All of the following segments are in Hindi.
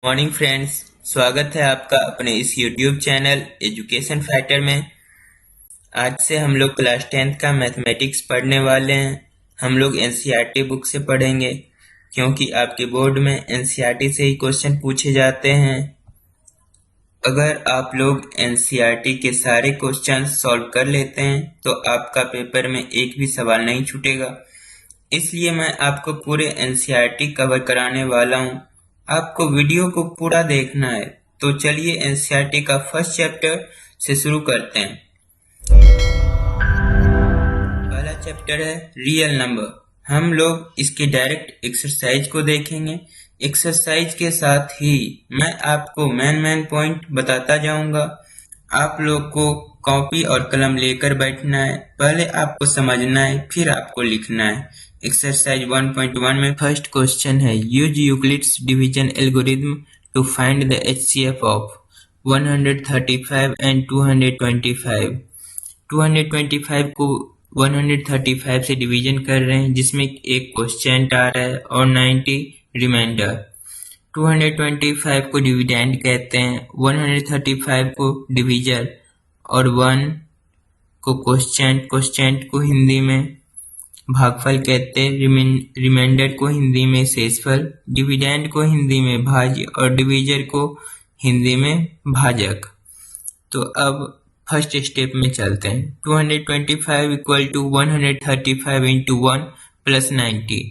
मॉर्निंग फ्रेंड्स, स्वागत है आपका अपने इस यूट्यूब चैनल एजुकेशन फैक्टर में। आज से हम लोग क्लास 10th का मैथमेटिक्स पढ़ने वाले हैं। हम लोग एनसीईआरटी बुक से पढ़ेंगे क्योंकि आपके बोर्ड में एनसीईआरटी से ही क्वेश्चन पूछे जाते हैं। अगर आप लोग एनसीईआरटी के सारे क्वेश्चन सॉल्व कर लेते हैं तो आपका पेपर में एक भी सवाल नहीं छूटेगा। इसलिए मैं आपको पूरे एनसीईआरटी कवर कराने वाला हूँ। आपको वीडियो को पूरा देखना है। तो चलिए एनसीईआरटी का फर्स्ट चैप्टर से शुरू करते हैं। पहला चैप्टर है रियल नंबर। हम लोग इसके डायरेक्ट एक्सरसाइज को देखेंगे। एक्सरसाइज के साथ ही मैं आपको मेन पॉइंट बताता जाऊंगा। आप लोग को कॉपी और कलम लेकर बैठना है। पहले आपको समझना है, फिर आपको लिखना है। एक्सरसाइज 1.1 में फर्स्ट क्वेश्चन है, use Euclid's division algorithm to find the HCF of 135 and 225। 225 को 135 से डिवीजन कर रहे हैं, जिसमें एक क्वेश्चन आ रहा है और 90 रिमाइंडर। 225 को डिविडेंड कहते हैं, 135 को डिवीजर और 1 को क्वेश्चन को हिंदी में भागफल कहते हैं, रिमाइंडर को हिंदी में शेषफल, डिविडेंड को हिंदी में भाज्य और डिवीजर को हिंदी में भाजक। तो अब फर्स्ट स्टेप में चलते हैं। 225 इक्वल टू 135 इंटू 1 प्लस 90।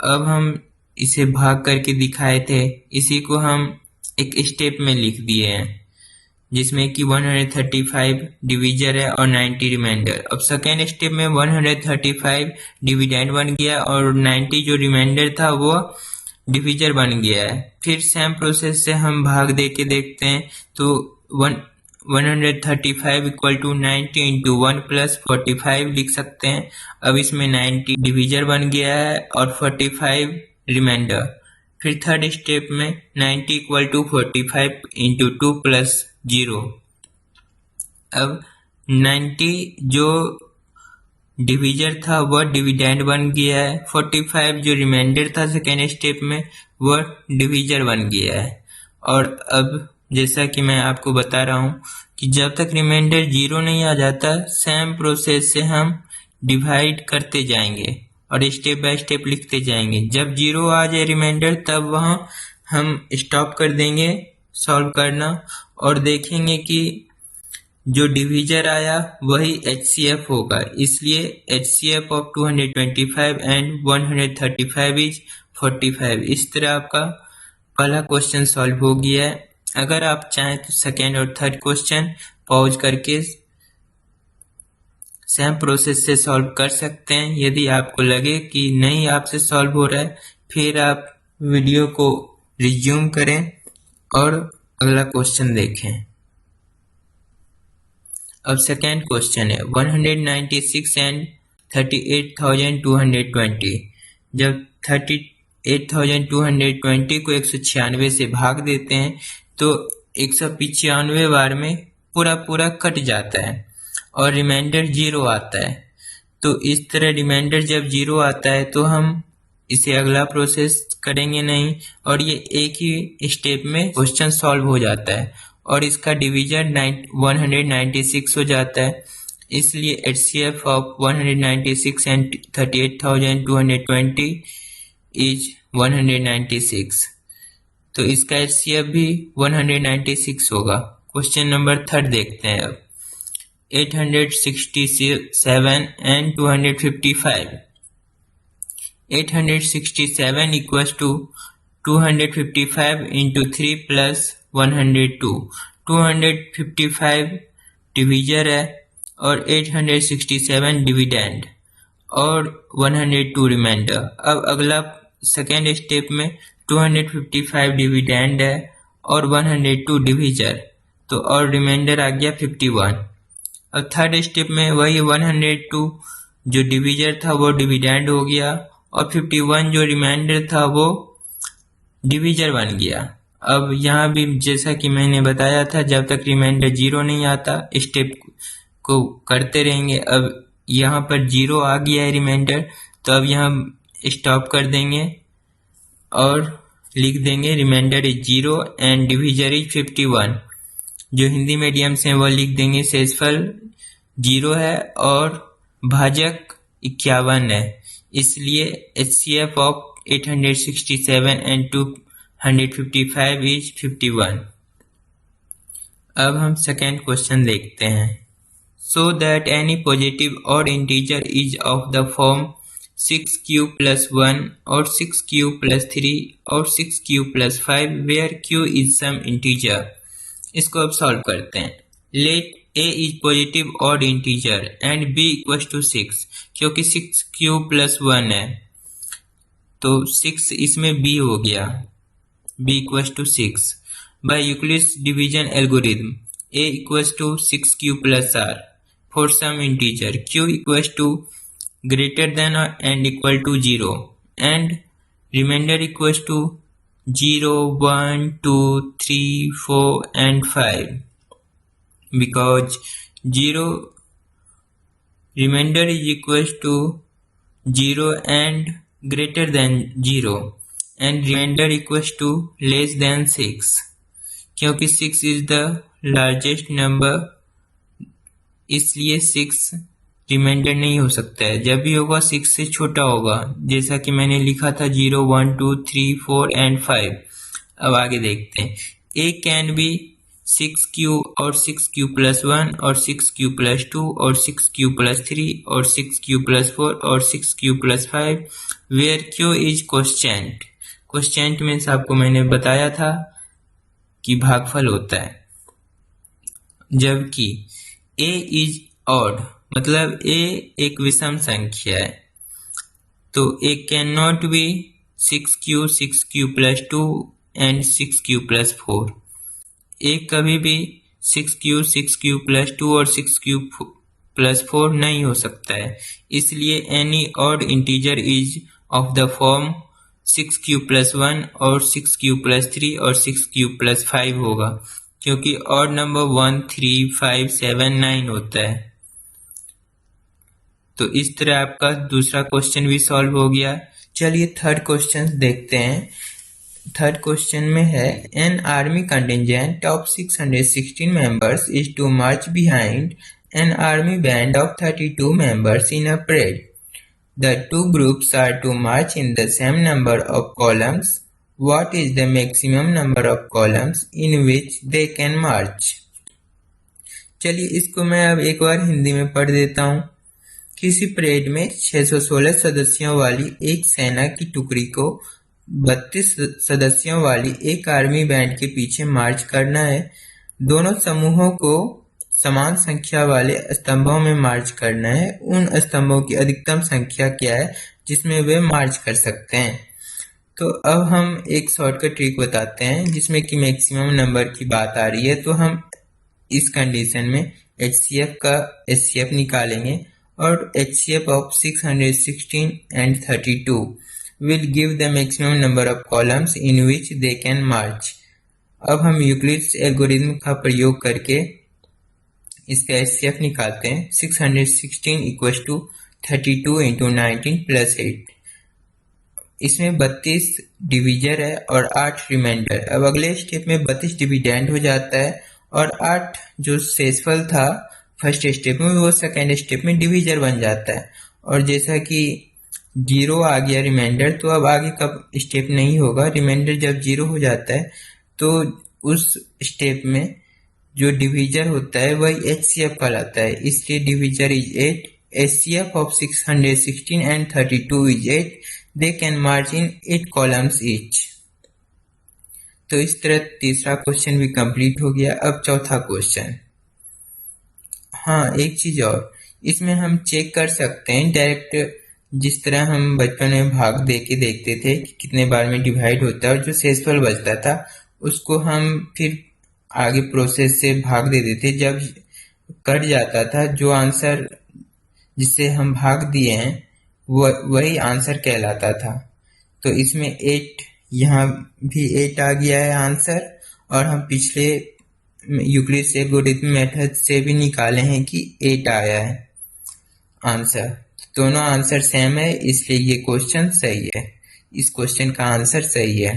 अब हम इसे भाग करके दिखाए थे, इसी को हम एक स्टेप में लिख दिए हैं, जिसमें कि 135 डिवीजर है और 90 रिमाइंडर। अब सेकेंड स्टेप में 135 डिविडेंड बन गया और 90 जो रिमाइंडर था वो डिवीजर बन गया है। फिर सेम प्रोसेस से हम भाग दे के देखते हैं, तो 135 इक्वल टू 90 इंटू 1 प्लस 45 लिख सकते हैं। अब इसमें 90 डिवीजर बन गया है और 45 रिमाइंडर। फिर थर्ड स्टेप में 90 इक्वल टू 45 इंटू 2 प्लस 0। अब 90 जो डिवीजर था वह डिविडेंड बन गया है, 45 जो रिमाइंडर था सेकेंड स्टेप में वह डिवीजर बन गया है। और अब जैसा कि मैं आपको बता रहा हूँ कि जब तक रिमाइंडर 0 नहीं आ जाता, सेम प्रोसेस से हम डिवाइड करते जाएंगे और स्टेप बाय स्टेप लिखते जाएंगे। जब 0 आ जाए रिमाइंडर, तब वहाँ हम स्टॉप कर देंगे सॉल्व करना और देखेंगे कि जो डिवीजर आया वही एचसीएफ होगा। इसलिए एचसीएफ ऑफ 225 एंड 135 इज 45। इस तरह आपका पहला क्वेश्चन सॉल्व हो गया है। अगर आप चाहें तो सेकेंड और थर्ड क्वेश्चन पॉज करके सेम प्रोसेस से सॉल्व कर सकते हैं। यदि आपको लगे कि नहीं आपसे सॉल्व हो रहा है, फिर आप वीडियो को रिज्यूम करें और अगला क्वेश्चन देखें। अब सेकेंड क्वेश्चन है 196 एंड 38,220। जब 38,220 को 196 से भाग देते हैं तो 195 बार में पूरा कट जाता है और रिमाइंडर 0 आता है। तो इस तरह रिमाइंडर जब 0 आता है तो हम इसे अगला प्रोसेस करेंगे नहीं और ये एक ही स्टेप में क्वेश्चन सॉल्व हो जाता है और इसका डिवीजन 196 हो जाता है। इसलिए एचसीएफ ऑफ 196 एंड 38,220 इज 196। तो इसका एचसीएफ भी 196 होगा। क्वेश्चन नंबर थर्ड देखते हैं अब 867 and 255। 867 equals to 255 into 3 plus 102। 255 divisor है और 867 डिविडेंड और 102 रिमाइंडर। अब अगला सेकेंड स्टेप में 255 डिविडेंड है और 102 डिवीजर, तो और रिमाइंडर आ गया 51। अब थर्ड स्टेप में वही 102 जो डिवीजर था वो डिविडेंड हो गया और 51 जो रिमाइंडर था वो डिवीजर बन गया। अब यहाँ भी जैसा कि मैंने बताया था, जब तक रिमाइंडर 0 नहीं आता स्टेप को करते रहेंगे। अब यहाँ पर 0 आ गया है रिमाइंडर, तो अब यहाँ स्टॉप कर देंगे और लिख देंगे remainder is 0 and divisor is 51। जो हिंदी मीडियम से वो लिख देंगे शेषफल 0 है और भाजक 51 है, इसलिए HCF ऑफ 867 एंड 255 इज 51। अब हम सेकेंड क्वेश्चन देखते हैं। सो दैट एनी पॉजिटिव और integer is of the form 6q plus 1 और 6q plus 3 और 6q plus 5 where q is some integer। इसको अब सॉल्व करते हैं। लेट a is पॉजिटिव और integer and b equals to 6, क्योंकि 6q plus 1 है तो 6 इसमें b हो गया, b equals to 6। By Euclid's division algorithm a equals to 6q plus r for some integer q equals to greater than and equal to 0 and remainder equals to 0, 1, 2, 3, 4 and 5 because 0 remainder is equals to 0 and greater than 0 and remainder equals to less than 6 क्योंकि 6 is the largest number इसलिए 6 रिमाइंडर नहीं हो सकता है। जब भी होगा 6 से छोटा होगा, जैसा कि मैंने लिखा था 0, 1, 2, 3, 4 एंड 5। अब आगे देखते हैं। a कैन बी 6q और 6q plus 1 और 6q plus 2 और 6q plus 3 और 6q plus 4 और 6q plus 5 where q is quotient. Quotient means आपको मैंने बताया था कि भागफल होता है। जबकि a is odd मतलब a एक विषम संख्या है, तो a can not be 6q, 6q plus 2 and 6q plus 4। a कभी भी 6q, 6q plus 2 और 6q plus 4 नहीं हो सकता है, इसलिए any odd integer is of the form 6q plus 1 और 6q plus 3 और 6q plus 5 होगा, क्योंकि ऑड नंबर 1, 3, 5, 7, 9 होता है। तो इस तरह आपका दूसरा क्वेश्चन भी सॉल्व हो गया। चलिए थर्ड क्वेश्चन देखते हैं। थर्ड क्वेश्चन में है an army contingent of 616 members is to march behind an army band of 32 members in a parade. The two groups are to march in the same number of columns. What is the maximum number of columns in which they can march. चलिए इसको मैं अब एक बार हिंदी में पढ़ देता हूँ। किसी परेड में 616 सदस्यों वाली एक सेना की टुकड़ी को 32 सदस्यों वाली एक आर्मी बैंड के पीछे मार्च करना है। दोनों समूहों को समान संख्या वाले स्तंभों में मार्च करना है। उन स्तंभों की अधिकतम संख्या क्या है जिसमें वे मार्च कर सकते हैं। तो अब हम एक शॉर्टकट ट्रिक बताते हैं जिसमें कि मैक्सिमम नंबर की बात आ रही है। तो हम इस कंडीशन में HCF का HCF निकालेंगे और HCF of 616 and 32 will give the maximum number of columns in which they can march। अब हम यूक्लिड्स एल्गोरिथम का प्रयोग करके इसका HCF निकालते हैं। 616 इक्वल्स टू 32 इंटू 19 प्लस 8। इसमें 32 डिविजर है और 8 रिमाइंडर। अब अगले स्टेप में 32 डिविडेंड हो जाता है और 8 जो शेषफल था फर्स्ट स्टेप में वो सेकेंड स्टेप में डिविजर बन जाता है। और जैसा कि 0 आ गया रिमाइंडर, तो अब आगे का स्टेप नहीं होगा। रिमाइंडर जब 0 हो जाता है तो उस स्टेप में जो डिविजर होता है वही HCF कहलाता है, इसलिए divisor is 8। HCF of 616 and 32 is 8। They can March in 8 columns each. तो इस तरह तीसरा क्वेश्चन भी कंप्लीट हो गया। अब चौथा क्वेश्चन। हाँ, एक चीज और, इसमें हम चेक कर सकते हैं डायरेक्ट, जिस तरह हम बचपन में भाग दे के देखते थे कि कितने बार में डिवाइड होता है और जो शेषफल बचता था उसको हम फिर आगे प्रोसेस से भाग दे देते। जब कट जाता था जो आंसर जिससे हम भाग दिए हैं वही आंसर कहलाता था। तो इसमें 8, यहाँ भी 8 आ गया है आंसर, और हम पिछले यूक्लिड्स एल्गोरिथम मेथड से भी निकाले हैं कि 8 आया है आंसर। दोनों आंसर सेम है, इसलिए ये क्वेश्चन सही है। इस क्वेश्चन का आंसर सही है।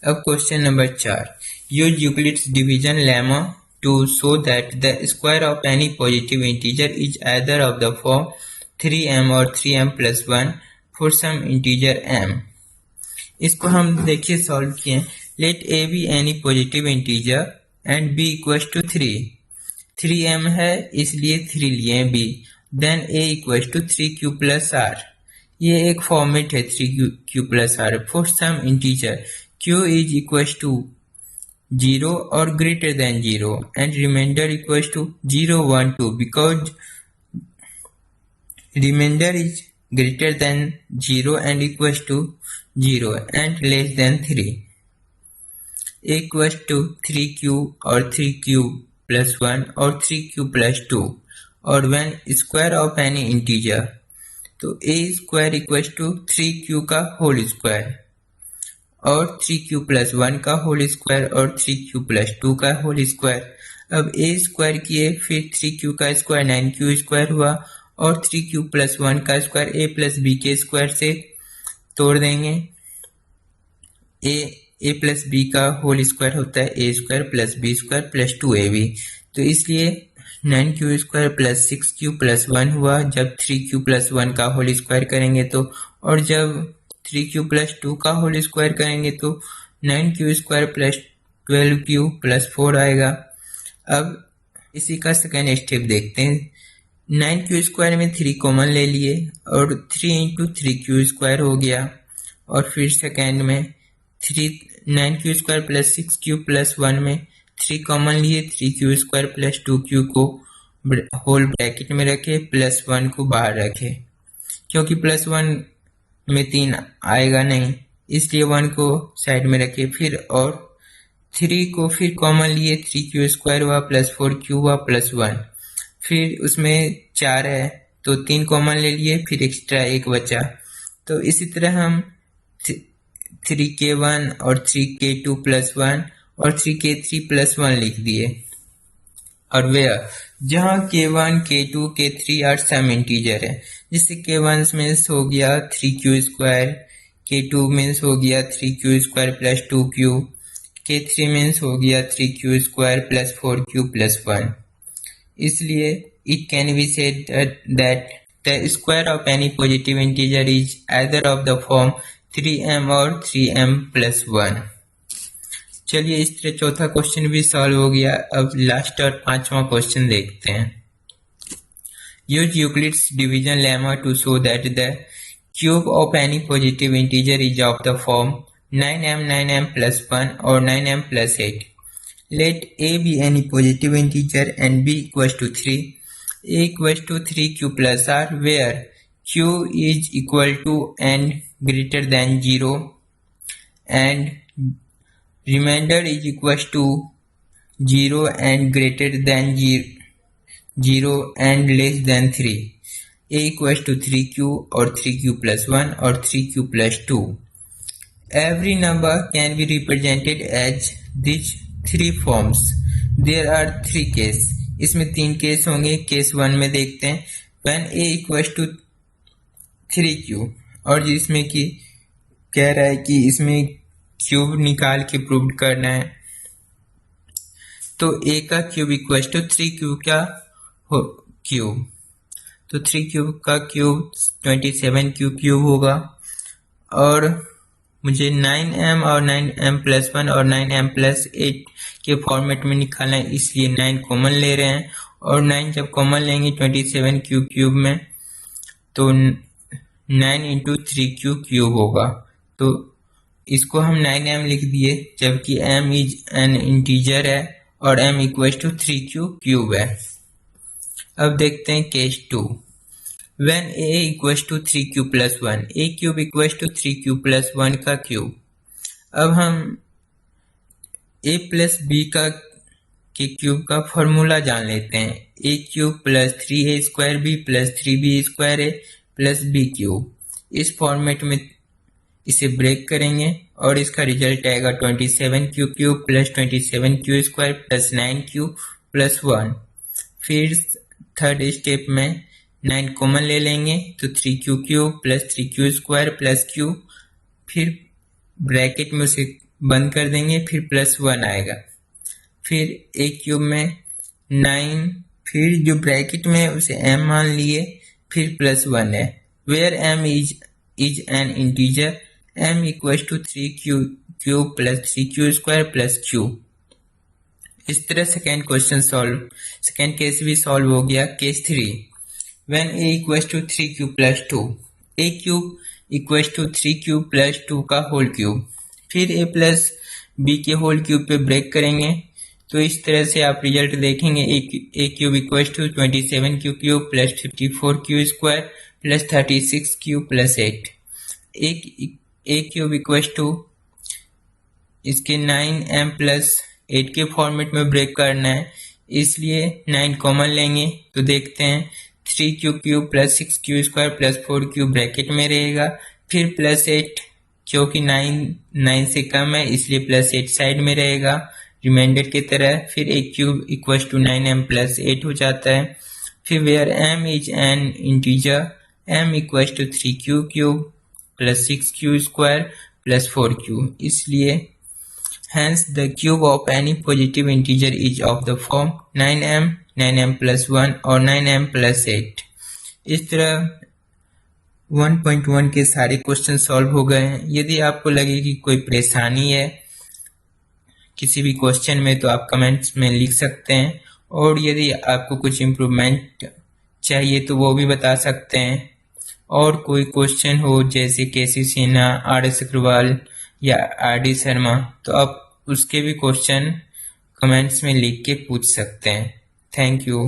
अब question number 4, use Euclid's division lemma to show that the square of any positive integer is either of the form 3m or 3m plus 1 for some integer m। इसको हम देखिए सॉल्व किए। Let a be any positive integer and b equals to 3। 3m है इसलिए 3 लिए b, then a equals to 3q plus r। ये एक फॉर्मेट है 3q plus r for some integer q is equals to 0 or greater than 0 and remainder equals to 0, 1, 2 because remainder is greater than 0 and equals to 0 and less than 3 equals to 3q or 3q plus 1 or 3q plus 2 or when square of any integer तो a square equals to 3q का whole square और 3q plus 1 का होल स्क्वायर और 3q plus 2 का होल स्क्वायर। अब a स्क्वायर किए फिर 3q का स्क्वायर 9q स्क्वायर हुआ और 3q plus 1 का स्क्वायर a plus b के स्क्वायर से तोड़ देंगे। a plus b का होल स्क्वायर होता है a square plus b square plus 2ab, तो इसलिए 9q square plus 6q plus 1 हुआ जब 3q plus 1 का होल स्क्वायर करेंगे तो, और जब 3q plus 2 का होल स्क्वायर करेंगे तो 9q square plus 12q plus 4 आएगा। अब इसी का सेकेंड स्टेप देखते हैं। 9q स्क्वायर में 3 कॉमन ले लिए और 3 इंटू 3q स्क्वायर हो गया और फिर सेकेंड में 9q square plus 6q plus 1 में 3 कॉमन लिए 3q स्क्वायर प्लस 2q को होल ब्रैकेट में रखे प्लस 1 को बाहर रखे, क्योंकि प्लस 1 में 3 आएगा नहीं इसलिए 1 को साइड में रखे। फिर और 3 को फिर कॉमन लिए 3q स्क्वायर हुआ प्लस 4q हुआ प्लस 1, फिर उसमें 4 है तो 3 कॉमन ले लिए फिर एक्स्ट्रा 1 बचा। तो इसी तरह हम 3k1 और 3k2 प्लस 1 और 3k3 प्लस 1 लिख दिए। और वेयर जहाँ k1 k2 k3 are some integer है, जिससे k1 मीन्स हो गया 3q स्क्वायर, k2 मीन्स हो गया 3q square plus 2q, k3 means हो गया 3q square plus 4q plus 1। इसलिए it can be said that the square of any positive integer is either of the form 3m or 3m plus 1। चलिए इस तरह चौथा क्वेश्चन भी सॉल्व हो गया। अब लास्ट और पांचवा क्वेश्चन देखते हैं। Use Euclid's division lemma to show that the cube of any positive integer is of the form 9m 9m plus 1 or 9m plus 8। Let a be any positive integer and b equals to 3, a equals to 3q plus r where q is equal to n greater than 0 and remainder is equals to 0 and greater than 0 and less than 3, a equals to 3q or 3q plus 1 or 3q plus 2। Every number can be represented as these 3 forms। There are 3 cases। इसमें 3 केस होंगे। केस 1 में देखते हैं when a equals to 3q और जिसमें कि कह रहा है कि इसमें क्यूब निकाल के प्रूव करना है, तो a का क्यूब इक्वल टू 3q का क्यूब, तो 3q का क्यूब 27q क्यूब होगा। और मुझे 9m और 9m प्लस 1 और 9m प्लस 8 के फॉर्मेट में निकालना है, इसलिए 9 कॉमन ले रहे हैं और 9 जब कॉमन लेंगे 27q क्यूब में तो 9 इंटू 3q क्यूब होगा। तो इसको हम 9m लिख दिए जबकि m इज एन इंटीजर है और m equal to 3q cube है। अब देखते हैं case 2। When a equals to 3q plus 1, a cube equals to 3q plus 1 का क्यूब। अब हम a प्लस b के क्यूब का फॉर्मूला जान लेते हैं। a cube plus 3a square b plus 3b square a plus b cube. इस फॉर्मेट में इसे ब्रेक करेंगे और इसका रिजल्ट आएगा 27q क्यूब plus 27q square plus 9q plus 1। फिर थर्ड स्टेप में 9 कॉमन ले लेंगे तो 3q cube plus 3q square plus q, फिर ब्रैकेट में उसे बंद कर देंगे, फिर +1 आएगा, फिर a क्यूब में 9, फिर जो ब्रैकेट में है उसे m मान लिए, फिर +1 है, where m is an integer, m equals to 3q plus 3q square plus q। इस तरह सेकेंड केस भी सॉल्व हो गया। Case 3, when a equals to 3q plus 2, a cube equals to 3q plus 2 का होल क्यूब, फिर a प्लस b के होल क्यूब पे ब्रेक करेंगे, तो इस तरह से आप रिजल्ट देखेंगे। a cube equals to 27q क्यूब plus 54q square plus 36q plus 8। a cube equals to इसके 9m प्लस 8 के फॉर्मेट में ब्रेक करना है, इसलिए 9 कॉमन लेंगे, तो देखते हैं 3q cube plus 6q square plus 4q bracket में रहेगा, फिर प्लस 8, क्योंकि 9 से कम है इसलिए प्लस 8 साइड में रहेगा रिमाइंडर की तरह, फिर a cube equals to 9m plus 8 हो जाता है, फिर where m is an integer, m equals to 3q cube plus 6q square plus 4q, इसलिए hence the cube of any positive integer is of the form 9m, 9m plus 1 और 9m plus 8। इस तरह 1.1 के सारे क्वेश्चन सॉल्व हो गए हैं। यदि आपको लगे कि कोई परेशानी है किसी भी क्वेश्चन में तो आप कमेंट्स में लिख सकते हैं, और यदि आपको कुछ इम्प्रूवमेंट चाहिए तो वो भी बता सकते हैं। और कोई क्वेश्चन हो जैसे केसी सिन्हा, RS अग्रवाल या RD शर्मा, तो आप उसके भी क्वेश्चन कमेंट्स में लिख के पूछ सकते हैं। Thank you.